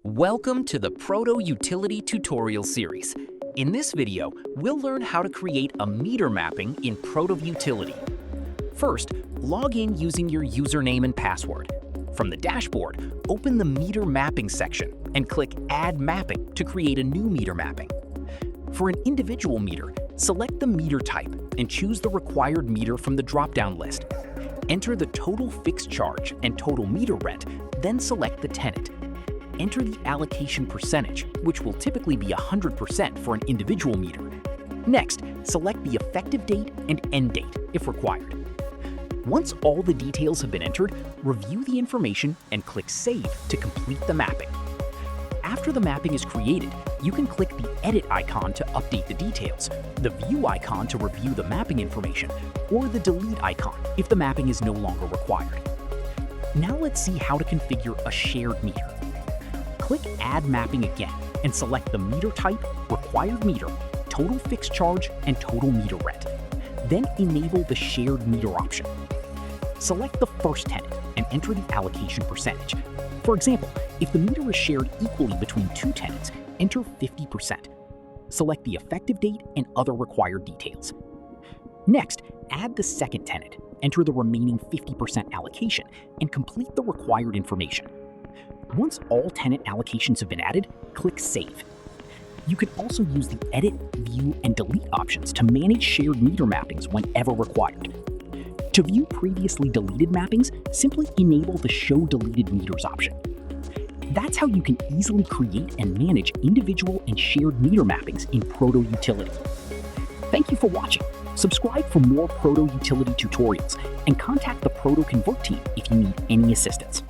Welcome to the ProtoUtility tutorial series. In this video, we'll learn how to create a meter mapping in ProtoUtility. First, log in using your username and password. From the dashboard, open the Meter Mapping section and click Add Mapping to create a new meter mapping. For an individual meter, select the meter type and choose the required meter from the drop-down list. Enter the total fixed charge and total meter rent, then select the tenant. Enter the allocation percentage, which will typically be 100% for an individual meter. Next, select the effective date and end date if required. Once all the details have been entered, review the information and click Save to complete the mapping. After the mapping is created, you can click the Edit icon to update the details, the View icon to review the mapping information, or the Delete icon if the mapping is no longer required. Now let's see how to configure a shared meter. Click Add Mapping again and select the meter type, required meter, total fixed charge, and total meter rent. Then enable the shared meter option. Select the first tenant and enter the allocation percentage. For example, if the meter is shared equally between two tenants, enter 50%. Select the effective date and other required details. Next, add the second tenant, enter the remaining 50% allocation, and complete the required information. Once all tenant allocations have been added, click Save. You can also use the Edit, View, and Delete options to manage shared meter mappings whenever required. To view previously deleted mappings, simply enable the Show Deleted Meters option. That's how you can easily create and manage individual and shared meter mappings in ProtoUtility. Thank you for watching. Subscribe for more ProtoUtility tutorials and contact the ProtoConvert team if you need any assistance.